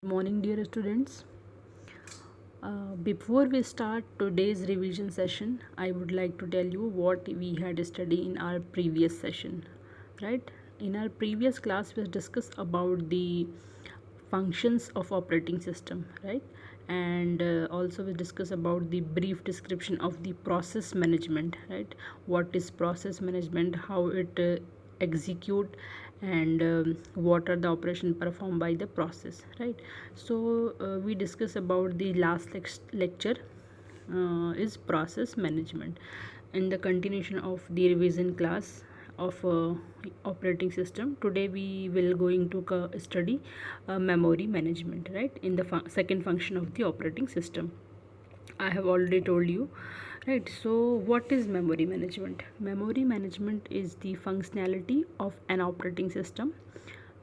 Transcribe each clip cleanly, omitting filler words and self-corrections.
Good morning, dear students. Before we start today's revision session, I would like to tell you what we had studied in our previous session. Right? In our previous class, we discussed about the functions of operating system, right? And also we discuss about the brief description of the process management, right? What is process management, how it execute, and what are the operation performed by the process, right? So we discuss about the last lecture is process management. In the continuation of the revision class of operating system, today we will going to study memory management, right? In the second function of the operating system, I have already told you, right? So what is memory management? Memory management is the functionality of an operating system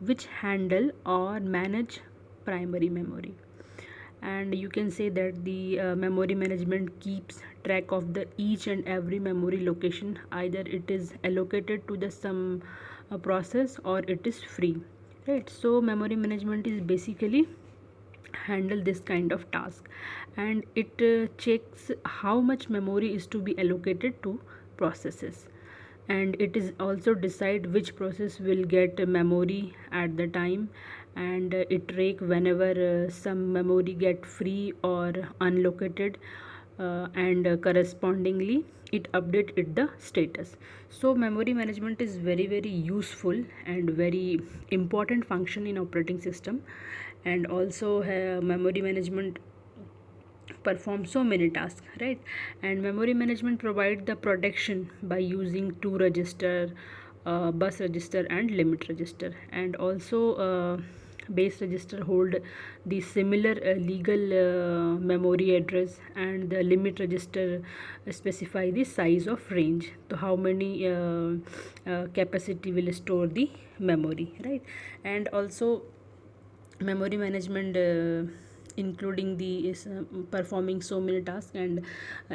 which handle or manage primary memory. And you can say that the memory management keeps track of the each and every memory location, either it is allocated to the some process or it is free, right? So memory management is basically handle this kind of task, and it checks how much memory is to be allocated to processes, and it is also decide which process will get memory at the time, and it track whenever some memory get free or unlocated, and correspondingly it update it the status. So memory management is very useful and very important function in operating system, and also memory management perform so many tasks, right? And memory management provide the protection by using two register, bus register and limit register, and also base register hold the similar legal memory address, and the limit register specify the size of range, so how many capacity will store the memory, right? And also memory management including the is performing so many tasks, and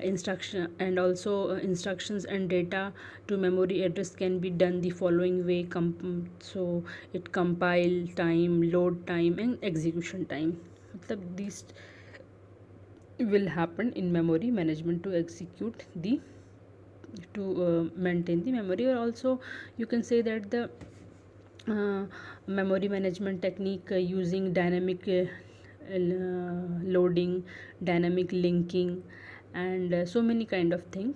instruction, and also instructions and data to memory address can be done the following way. So it compile time, load time and execution time. These will happen in memory management to execute the to maintain the memory. Or also you can say that the uh, memory management technique using dynamic loading, dynamic linking, and so many kind of thing,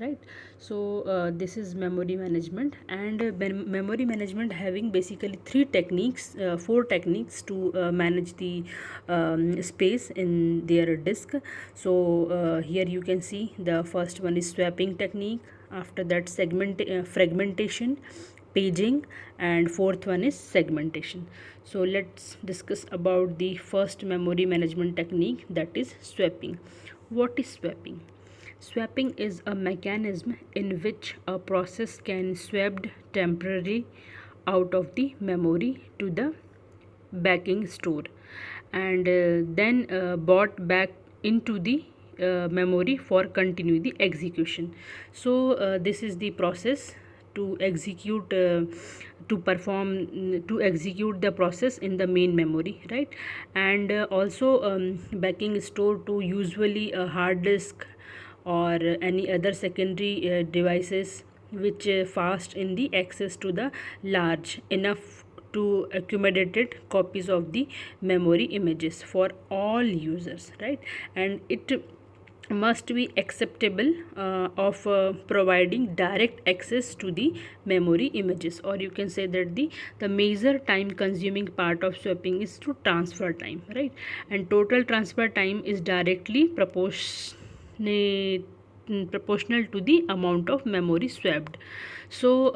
right? So this is memory management, and memory management having basically three techniques, four techniques to manage the space in their disk. So here you can see the first one is swapping technique, after that fragmentation, paging, and fourth one is segmentation. So let's discuss about the first memory management technique, that is swapping. What is swapping? Swapping is a mechanism in which a process can swapped temporarily out of the memory to the backing store, and then brought back into the memory for continue the execution. So this is the process to execute to perform to execute the process in the main memory, right? And also backing store to usually a hard disk or any other secondary devices which fast in the access to the large enough to accumulated copies of the memory images for all users, right? And it must be acceptable of providing direct access to the memory images. Or you can say that the major time consuming part of swapping is to transfer time, right? And total transfer time is directly proportional to the amount of memory swapped. So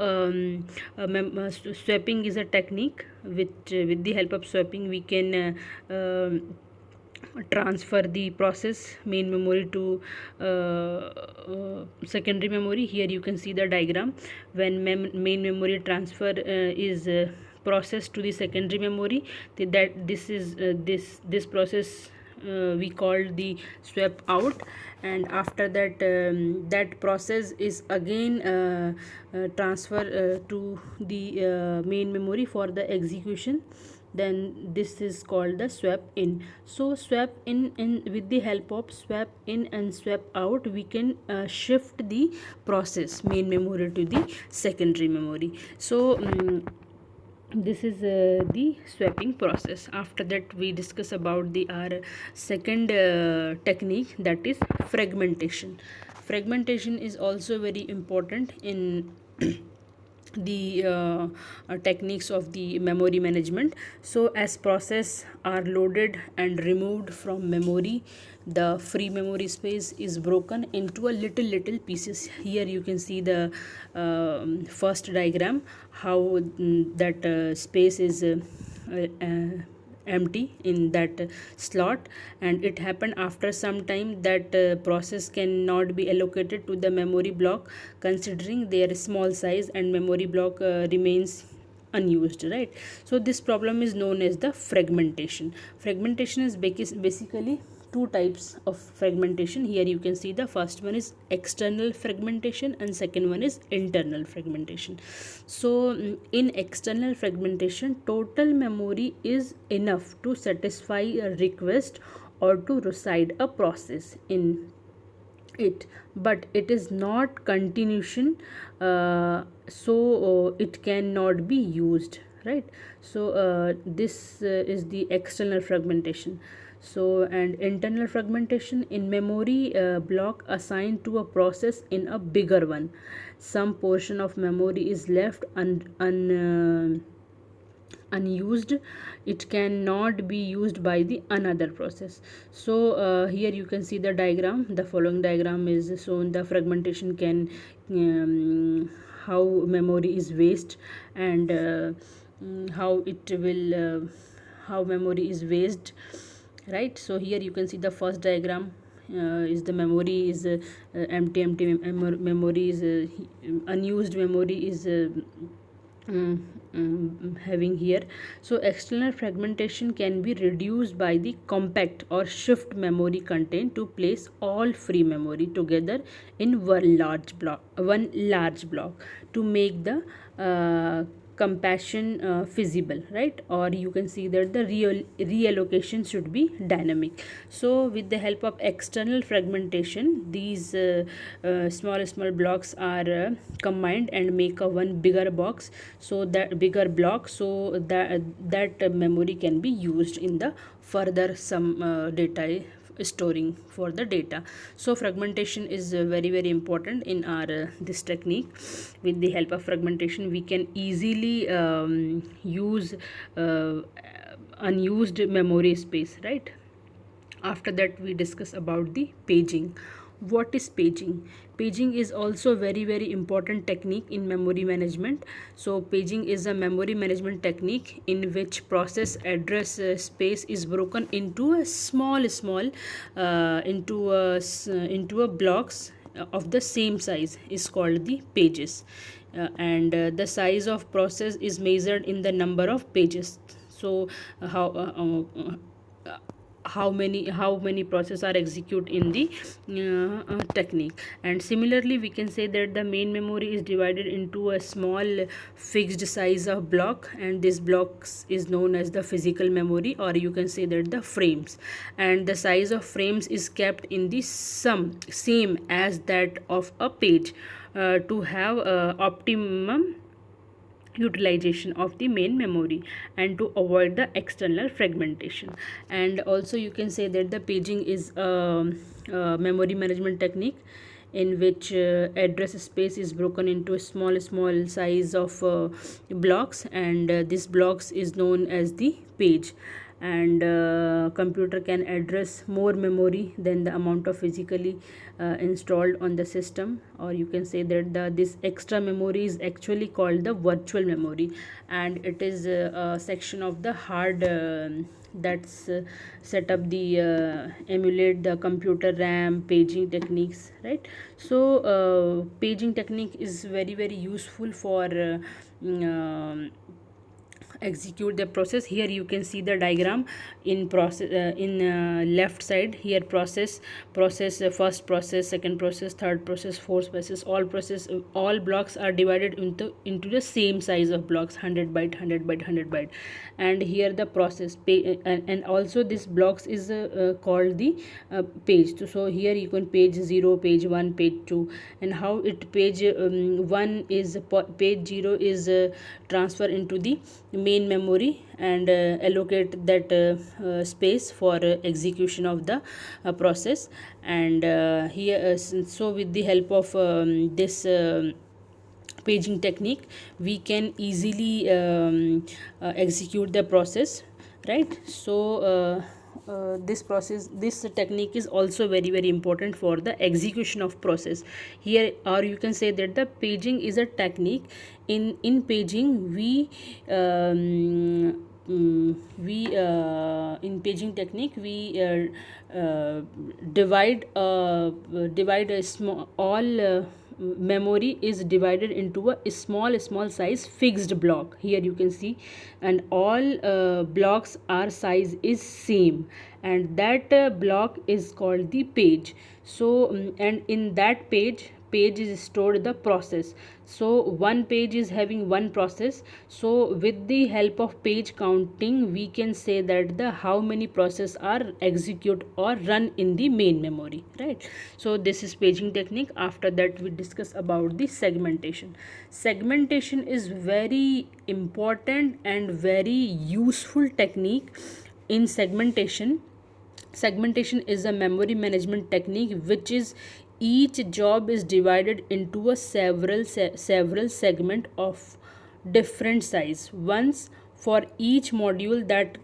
swapping is a technique which with the help of swapping we can transfer the process main memory to secondary memory. Here you can see the diagram. When main memory transfer is processed to the secondary memory, that this is this process we called the swap out. And after that that process is again transfer to the main memory for the execution. then this is called the swap in. So swap in with the help of swap in and swap out, we can shift the process main memory to the secondary memory. So this is the swapping process. After that we discuss about the our second technique, that is fragmentation. Fragmentation is also very important in the techniques of the memory management. So as process are loaded and removed from memory, the free memory space is broken into a little pieces. Here you can see the first diagram, how that space is empty in that slot, and it happened after some time that process cannot be allocated to the memory block considering their small size, and memory block remains unused, right? So this problem is known as the fragmentation. Fragmentation is basically two types of fragmentation. Here you can see the first one is external fragmentation and second one is internal fragmentation. So in external fragmentation, total memory is enough to satisfy a request or to reside a process in it, but it is not continuation, so it cannot be used, right? So this is the external fragmentation. So and internal fragmentation, in memory block assigned to a process in a bigger one, some portion of memory is left unused. It cannot be used by the another process. So here you can see the diagram. The following diagram is shown the fragmentation can how memory is waste, and how it will how memory is waste, right? So here you can see the first diagram is the memory is empty memory is unused memory is having here. So external fragmentation can be reduced by the compact or shift memory content to place all free memory together in one large block to make the compassion feasible, right? Or you can see that the reallocation should be dynamic. So with the help of external fragmentation, these small blocks are combined and make a one bigger box, so that bigger block, so that memory can be used in the further some data storing for the data. So fragmentation is very important in our this technique. With the help of fragmentation, we can easily use unused memory space, right? After that we discuss about the paging. What is paging? Paging is also very important technique in memory management. So paging is a memory management technique in which process address space is broken into a small into a blocks of the same size is called the pages, and the size of process is measured in the number of pages. So how many processes are executed in the technique. And similarly we can say that the main memory is divided into a small fixed size of block, and this blocks is known as the physical memory, or you can say that the frames, and the size of frames is kept in the same as that of a page to have optimum utilization of the main memory and to avoid the external fragmentation. And also you can say that the paging is a memory management technique in which address space is broken into a small size of blocks, and this blocks is known as the page. And computer can address more memory than the amount of physically installed on the system, or you can say that this extra memory is actually called the virtual memory, and it is a section of the hard that's set up the emulate the computer RAM paging techniques, right? So paging technique is very useful for execute the process. Here you can see the diagram in process, in left side. Here process, first process, second process, third process, fourth process, all blocks are divided into the same size of blocks, 100 byte, 100 byte, 100 byte. And here the process and also this blocks is called the page. So here you can page 0, page 1, page 2, and how it page 1 is page 0 is transfer into the main memory and allocate that space for execution of the process. And here so with the help of this paging technique, we can easily execute the process, right? So this technique is also very important for the execution of process here. Or you can say that the paging is a technique. In paging we in paging technique we divide a small all memory is divided into a small size fixed block. Here you can see, and all blocks are size is same, and that block is called the page. So and in that page is stored the process. So one page is having one process. So with the help of page counting, we can say that the how many process are execute or run in the main memory, right? So this is paging technique. After that we discuss about the segmentation. Segmentation is very important and very useful technique. In segmentation is a memory management technique which is each job is divided into a several segment of different size once for each module that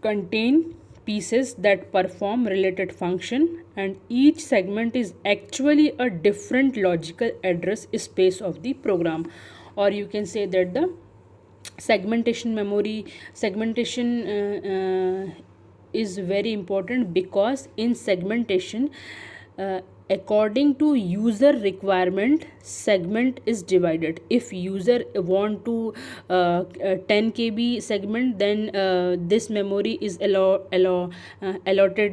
contain pieces that perform related function, and each segment is actually a different logical address space of the program. Or you can say that the segmentation is very important, because in segmentation according to user requirement segment is divided. If user want to 10 kb segment, then this memory is allotted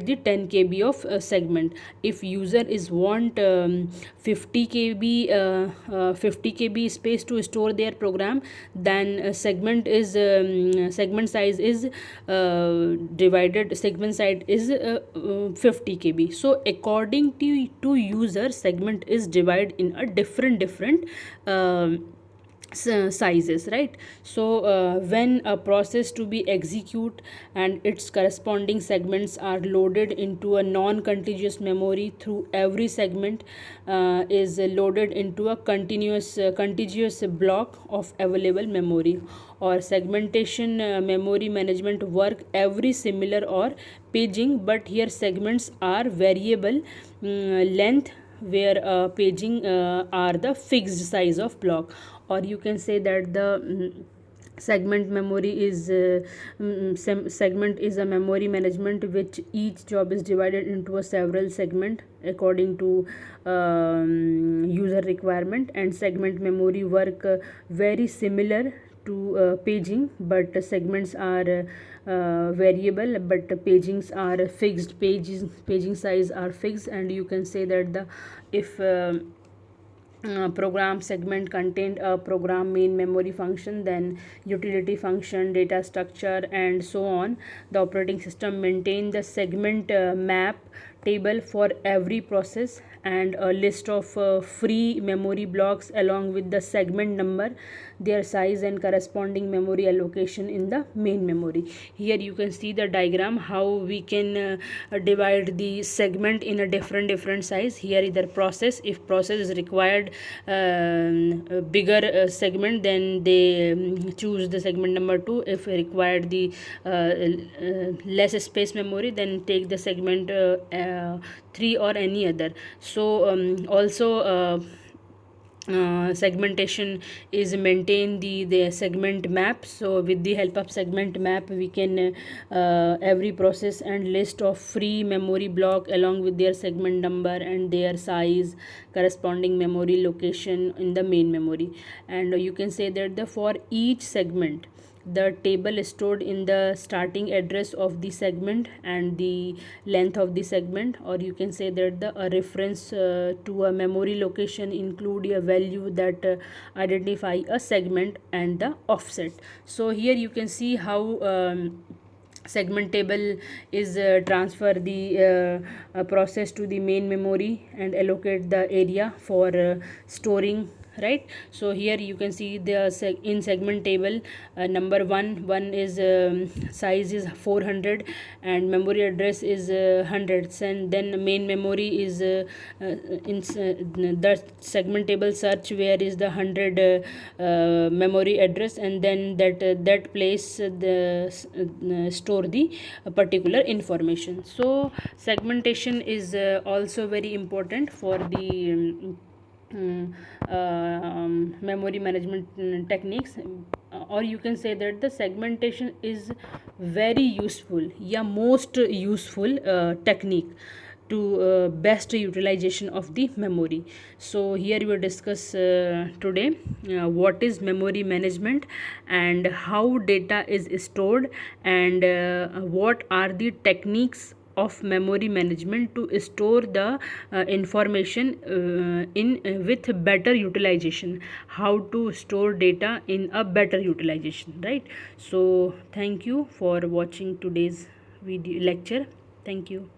the 10 kb of segment. If user is want 50 kb 50 kb space to store their program, then segment size is divided, segment size is 50 kb. So according to user, segment is divided in a different sizes, right? So when a process to be execute and its corresponding segments are loaded into a non-contiguous memory, through every segment is loaded into a contiguous block of available memory. Or segmentation memory management work every similar or paging, but here segments are variable length, where paging are the fixed size of block. Or you can say that the segment memory is segment is a memory management which each job is divided into a several segment according to user requirement. And segment memory work very similar to paging, but segments are variable, but pagings are fixed. Paging size are fixed. And you can say that the if program segment contained a program main memory function, then utility function, data structure, and so on. The operating system maintain the segment map table for every process, and a list of free memory blocks along with the segment number, their size, and corresponding memory allocation in the main memory. Here you can see the diagram how we can divide the segment in a different size. Here either process, if process is required a bigger segment, then they choose the segment number 2. If required the less space memory, then take the segment 3 or any other. So also segmentation is maintain the segment map. So with the help of segment map, we can every process and list of free memory block along with their segment number and their size, corresponding memory location in the main memory. And you can say that the for each segment the table stored in the starting address of the segment and the length of the segment, or you can say that the a reference to a memory location include a value that identify a segment and the offset. So here you can see how segment table is transfer the process to the main memory and allocate the area for storing, right? So here you can see the in segment table, number one is size is 400 and memory address is hundreds, and then main memory is the segment table search where is the 100 memory address, and then that place store the particular information. So segmentation is also very important for the memory management techniques, or you can say that the segmentation is very useful, yeah, most useful technique to best utilization of the memory. So here we will discuss today what is memory management and how data is stored, and what are the techniques of memory management to store the information in with better utilization, how to store data in a better utilization, right? So thank you for watching today's video lecture. Thank you.